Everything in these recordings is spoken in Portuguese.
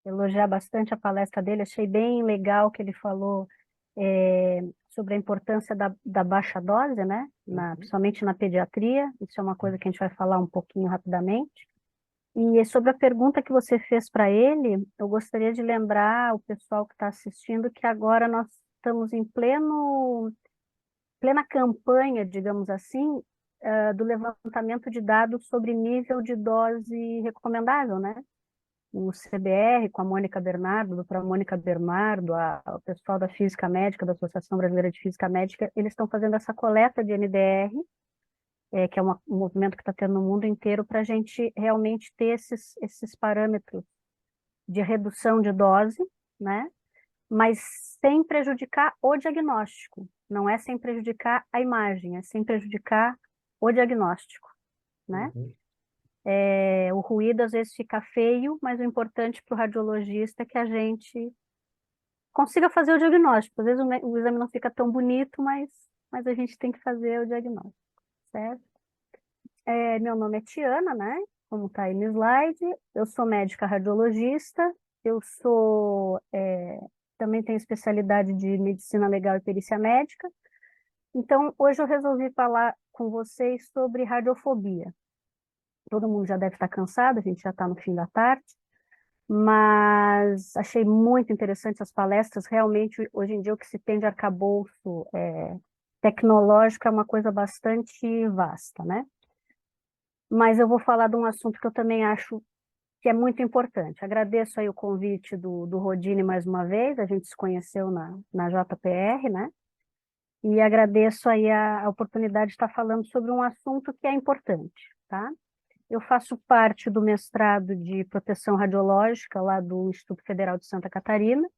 elogiar bastante a palestra dele, achei bem legal que ele falou sobre a importância da baixa dose, né? Uhum. Principalmente na pediatria, isso é uma coisa que a gente vai falar um pouquinho rapidamente. E sobre a pergunta que você fez para ele, eu gostaria de lembrar o pessoal que está assistindo que agora nós estamos em plena campanha, digamos assim, do levantamento de dados sobre nível de dose recomendável, né? O CBR, com a Mônica Bernardo, a doutora Mônica Bernardo, o pessoal da Física Médica, da Associação Brasileira de Física Médica, eles estão fazendo essa coleta de NDR, que é um movimento que está tendo no mundo inteiro, para a gente realmente ter esses parâmetros de redução de dose, né? Mas sem prejudicar o diagnóstico. Não é sem prejudicar a imagem, é sem prejudicar o diagnóstico, né? Uhum. O ruído às vezes fica feio, mas o importante para o radiologista é que a gente consiga fazer o diagnóstico. Às vezes o exame não fica tão bonito, mas a gente tem que fazer o diagnóstico, certo? Meu nome é Tiana, né? Como está aí no slide. Eu sou médica radiologista. Eu também tenho especialidade de medicina legal e perícia médica. Então, hoje eu resolvi falar com vocês sobre radiofobia. Todo mundo já deve estar cansado, a gente já está no fim da tarde, mas achei muito interessante as palestras. Realmente, hoje em dia, o que se tem de arcabouço tecnológico é uma coisa bastante vasta, né? Mas eu vou falar de um assunto que eu também acho que é muito importante. Agradeço aí o convite do Rodine mais uma vez, a gente se conheceu na JPR, né? E agradeço aí a oportunidade de estar falando sobre um assunto que é importante, tá? Eu faço parte do mestrado de proteção radiológica lá do Instituto Federal de Santa Catarina,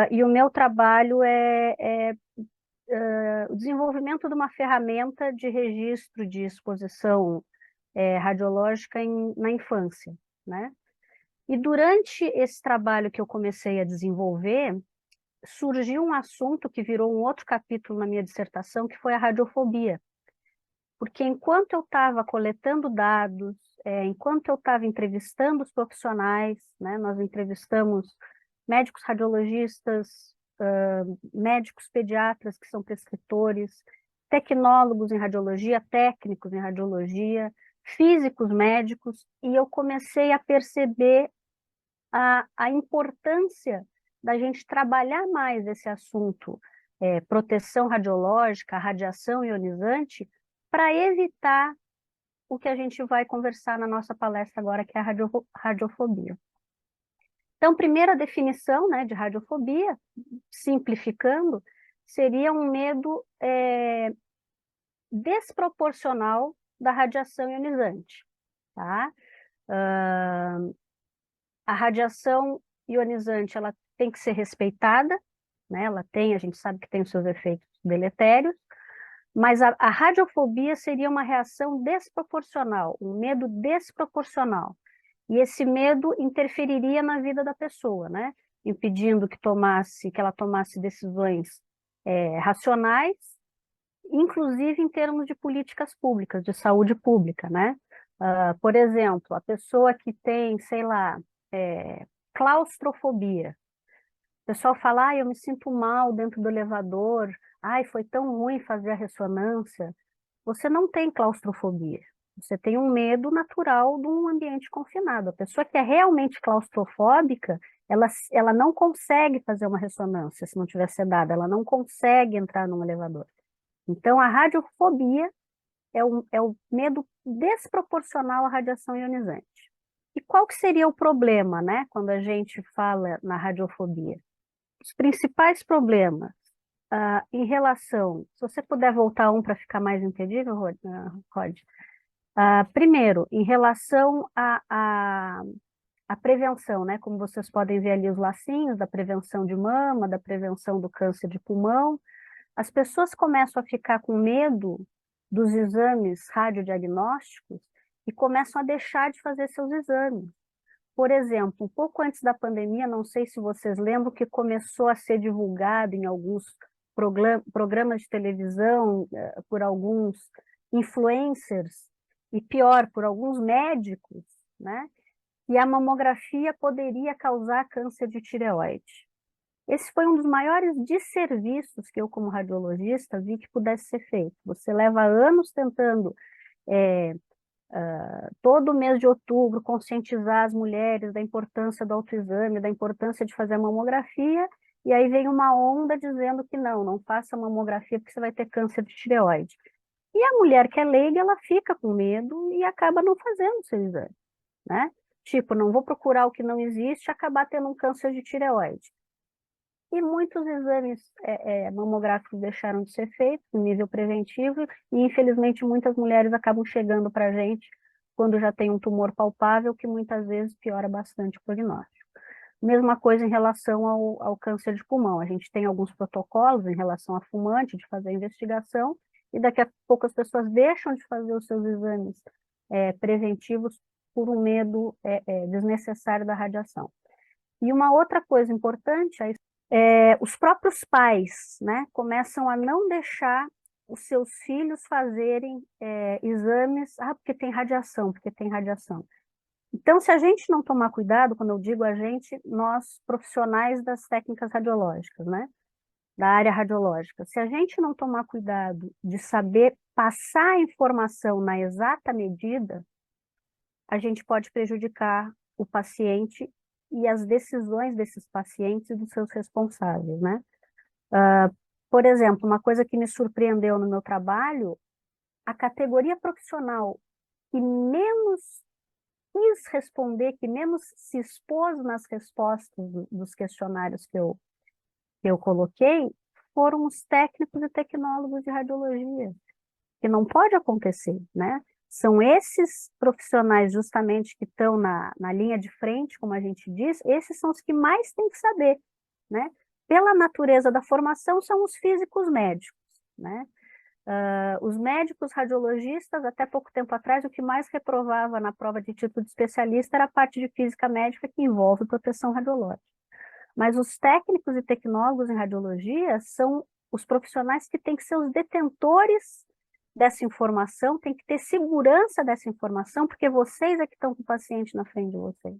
e o meu trabalho é o desenvolvimento de uma ferramenta de registro de exposição radiológica na infância, né? E durante esse trabalho que eu comecei a desenvolver, surgiu um assunto que virou um outro capítulo na minha dissertação, que foi a radiofobia. Porque enquanto eu estava coletando dados, enquanto eu estava entrevistando os profissionais, né, nós entrevistamos médicos radiologistas, médicos pediatras que são prescritores, tecnólogos em radiologia, técnicos em radiologia, físicos médicos, e eu comecei a perceber a importância da gente trabalhar mais esse assunto, proteção radiológica, radiação ionizante, para evitar o que a gente vai conversar na nossa palestra agora, que é a radiofobia. Então, primeira definição, né, de radiofobia, simplificando, seria um medo desproporcional da radiação ionizante, tá? A radiação ionizante, ela tem que ser respeitada, né? A gente sabe que tem os seus efeitos deletérios, mas a radiofobia seria uma reação desproporcional, um medo desproporcional. E esse medo interferiria na vida da pessoa, né? Impedindo que ela tomasse decisões racionais, inclusive em termos de políticas públicas, de saúde pública, né? Por exemplo, a pessoa que tem, sei lá, claustrofobia. O pessoal fala, eu me sinto mal dentro do elevador, foi tão ruim fazer a ressonância. Você não tem claustrofobia, você tem um medo natural de um ambiente confinado. A pessoa que é realmente claustrofóbica, ela não consegue fazer uma ressonância se não tiver sedada, ela não consegue entrar num elevador. Então, a radiofobia é o medo desproporcional à radiação ionizante. E qual que seria o problema, né, quando a gente fala na radiofobia? Os principais problemas em relação, se você puder voltar um para ficar mais entendível, Rod. Primeiro, em relação à prevenção, né? Como vocês podem ver ali os lacinhos da prevenção de mama, da prevenção do câncer de pulmão, as pessoas começam a ficar com medo dos exames radiodiagnósticos e começam a deixar de fazer seus exames. Por exemplo, um pouco antes da pandemia, não sei se vocês lembram que começou a ser divulgado em alguns programas de televisão, por alguns influencers, e pior, por alguns médicos, né? que a mamografia poderia causar câncer de tireoide. Esse foi um dos maiores desserviços que eu, como radiologista, vi que pudesse ser feito. Você leva anos tentando, todo mês de outubro, conscientizar as mulheres da importância do autoexame, da importância de fazer a mamografia, e aí vem uma onda dizendo que não faça mamografia porque você vai ter câncer de tireoide. E a mulher que é leiga, ela fica com medo e acaba não fazendo o seu exame, né? Tipo, não vou procurar o que não existe e acabar tendo um câncer de tireoide. E muitos exames mamográficos deixaram de ser feitos no nível preventivo e, infelizmente, muitas mulheres acabam chegando para a gente quando já tem um tumor palpável, que muitas vezes piora bastante o prognóstico. Mesma coisa em relação ao câncer de pulmão. A gente tem alguns protocolos em relação a fumante, de fazer a investigação, e daqui a pouco as pessoas deixam de fazer os seus exames preventivos por um medo desnecessário da radiação. E uma outra coisa importante, os próprios pais, né, começam a não deixar os seus filhos fazerem exames, porque tem radiação, porque tem radiação. Então, se a gente não tomar cuidado, quando eu digo a gente, nós profissionais das técnicas radiológicas, né, da área radiológica, se a gente não tomar cuidado de saber passar a informação na exata medida, a gente pode prejudicar o paciente e as decisões desses pacientes e dos seus responsáveis, né? Por exemplo, uma coisa que me surpreendeu no meu trabalho, a categoria profissional que menos quis responder, que menos se expôs nas respostas dos questionários que eu coloquei, foram os técnicos e tecnólogos de radiologia, que não pode acontecer, né? São esses profissionais justamente que estão na linha de frente, como a gente diz, esses são os que mais têm que saber, né? Pela natureza da formação, são os físicos médicos, né? Os médicos radiologistas, até pouco tempo atrás, o que mais reprovava na prova de título de especialista era a parte de física médica que envolve proteção radiológica. Mas os técnicos e tecnólogos em radiologia são os profissionais que têm que ser os detentores dessa informação, têm que ter segurança dessa informação, porque vocês é que estão com o paciente na frente de vocês.